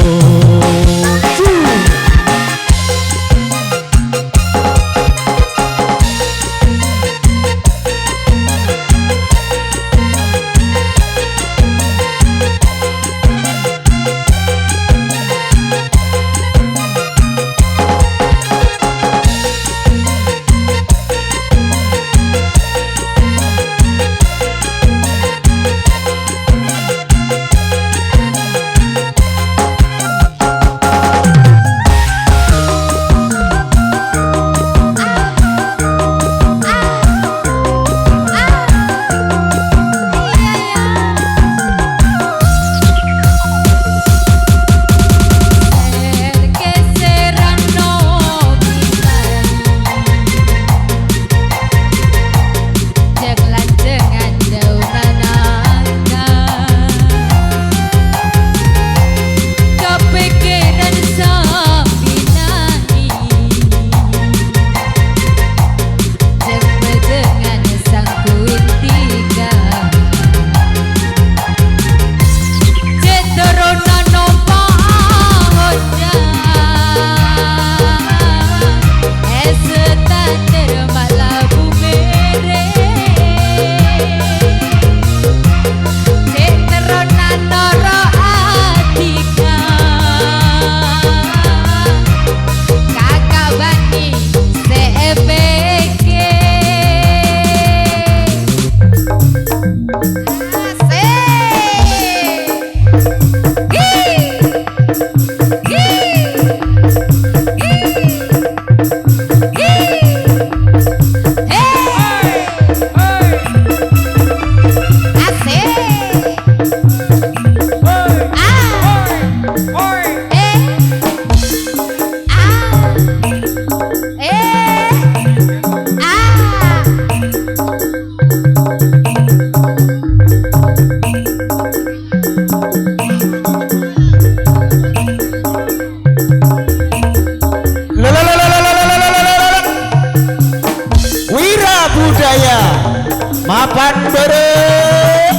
Mapan Barat,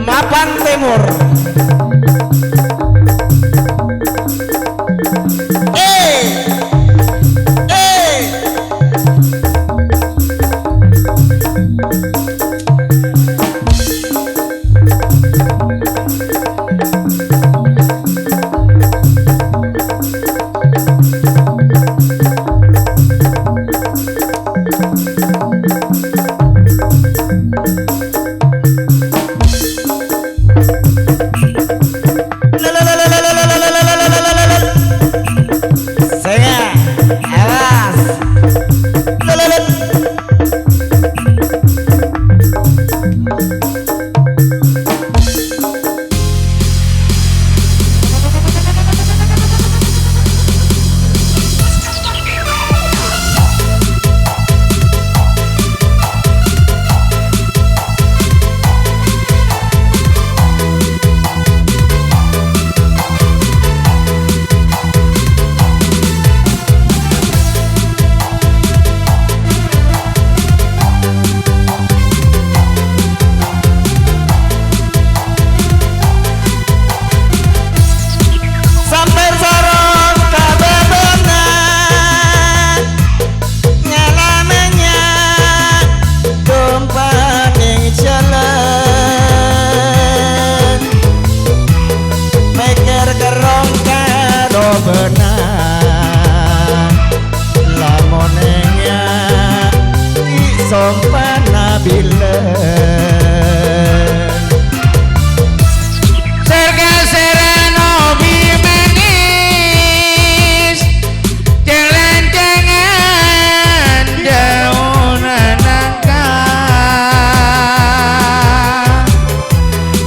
Mapan Timur.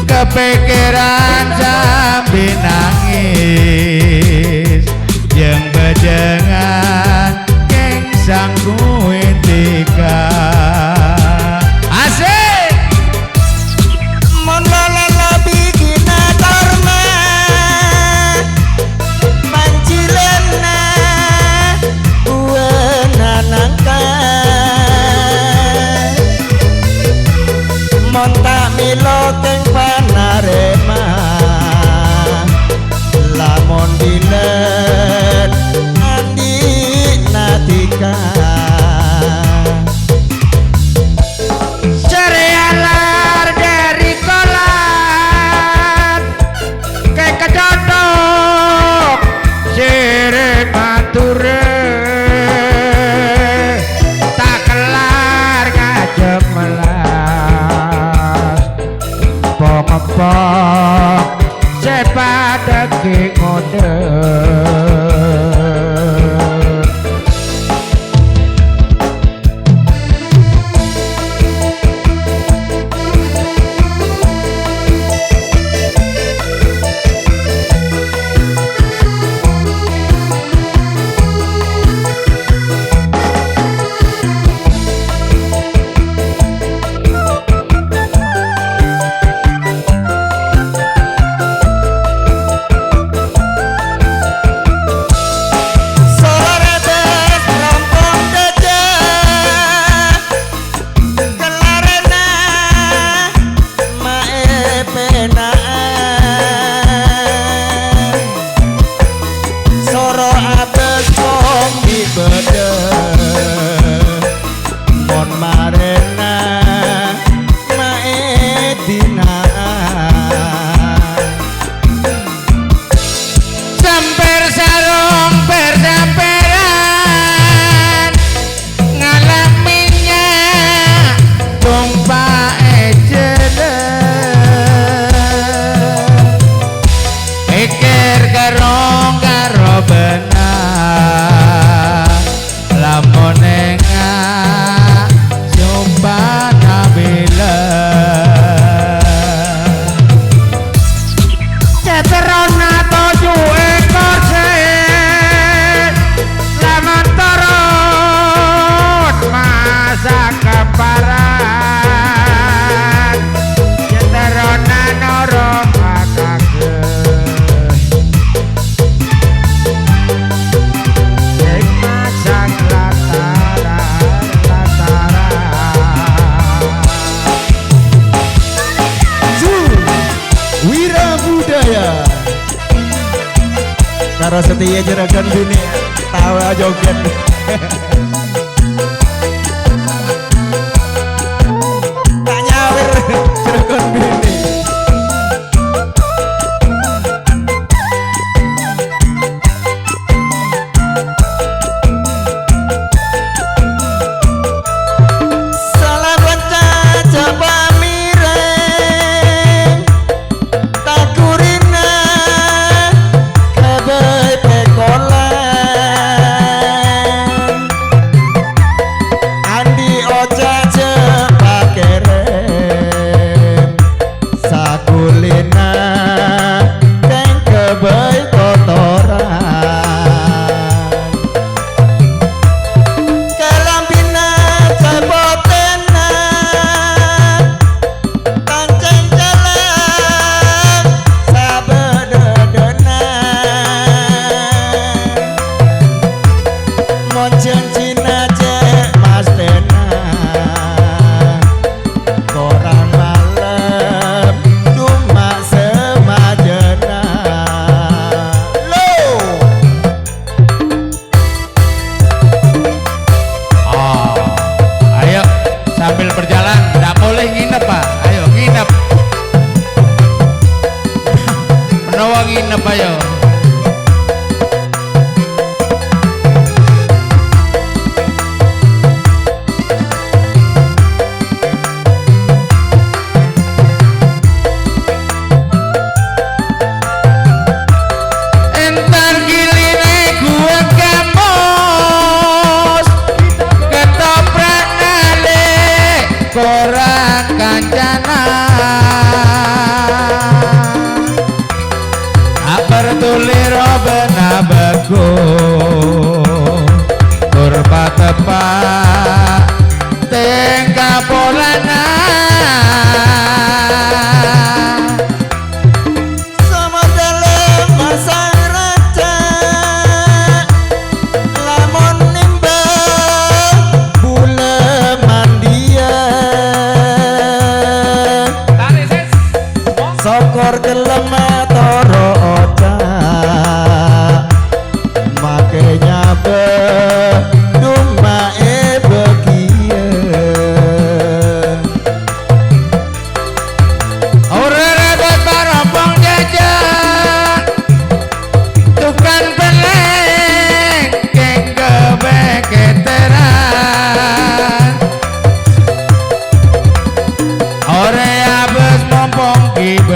Kepikiran sambil nangis ngepok sepadake ngode Karo setia jeragan bini tawa joget. Tak nyawer jeragan bini. Salam bocah coba mireng takurina kabeh pekolan andi oja jepakerem sakulina keng kabeh kotoran kalambina jabotena kanceng jalan sabededena monceng cina cek mas tena korang malam cuma semajena lo Ayo sambil berjalan, tidak boleh nginep Pak. Ayo nginep. Menawa nginep ayo. Entar giline gua kamus ketoprak nale korang kancana apertuliro bena bego kurba tepak tengka polana sama dalam masa raja lamun nimbang bule mandian sokor gelem toro oca makanya beduma begian ora repot baropong jajan tukang peleng keng kebeketeran ore abes mompong kita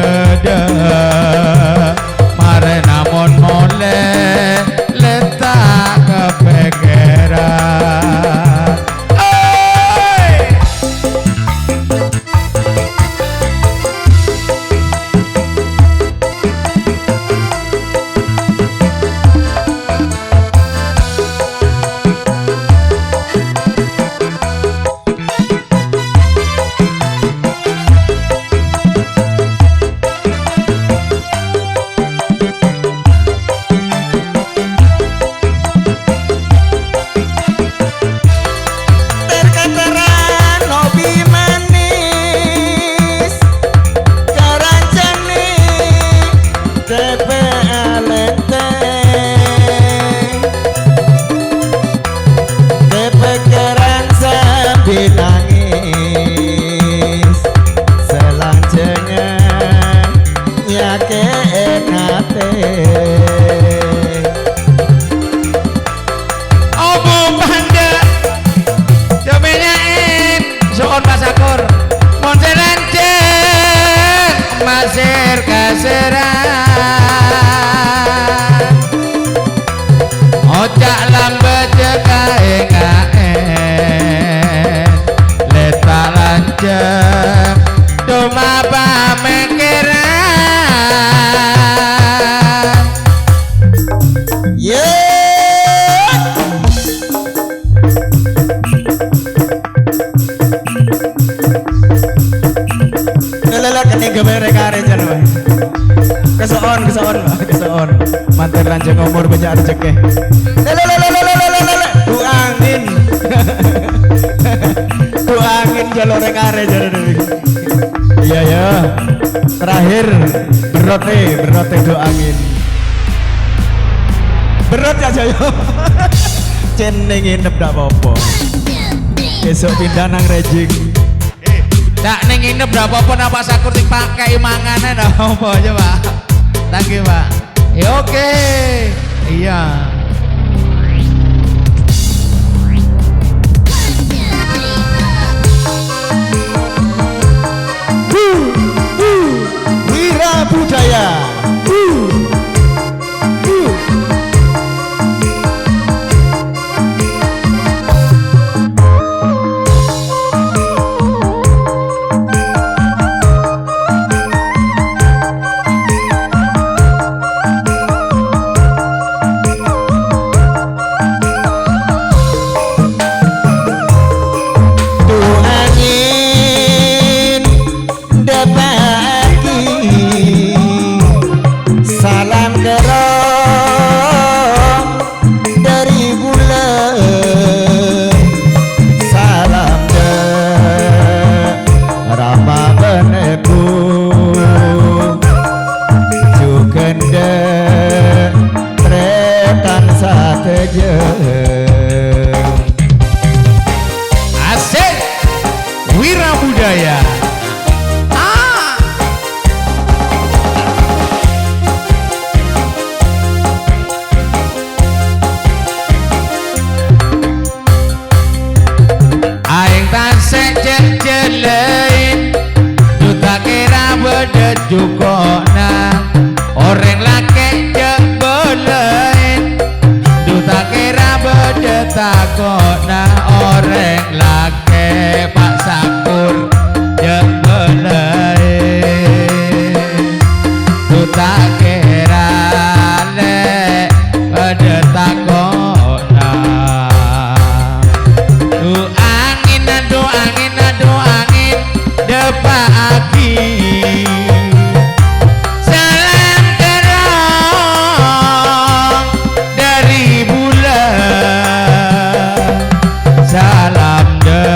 miake enate Obu banda Domenyain Soon pasakur Monselanjeng Masir kaseran Ojak lambat jekae ngaen Leta lanjeng Doma pamikiran lala kening gemere karejan wae kesoon manten lanjeng umur banyak rezeki du angin du angin jalur kare jare iya ya terakhir berote du angin berot ya Jayo ceneng nginep dak apa-apa besok pindah nang rejing Dak ning nginep dak apa-apa nang Pak Sakur dipakai mangane dak apa aja Pak. Thank you Pak. Ya oke. Iya. Wira budaya Asik. Wira budaya. Aing tasik jelein Duta kira bedet jukona Orang laki jebelein Duta kira bedet takona Orang laki Pak Sakur jebelein Duta kira le bedet takona angin depaki salam terang dari bulan salam de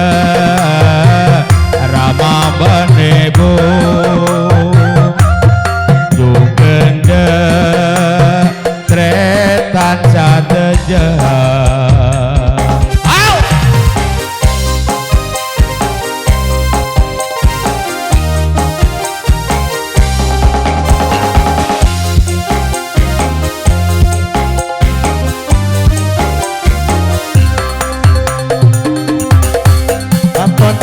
rama benebu jugende tretan sateja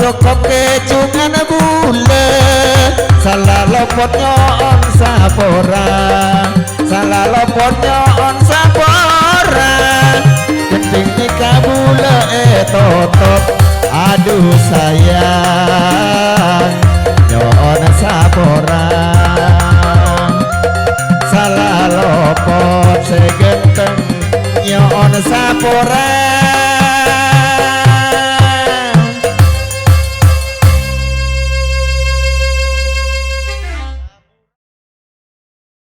Cukup kecungan bulan salah lopotnya on sapora salah lopotnya on sapora genting nikah bula totop aduh sayang nyon sapora salah lopot segenteng nyon sapora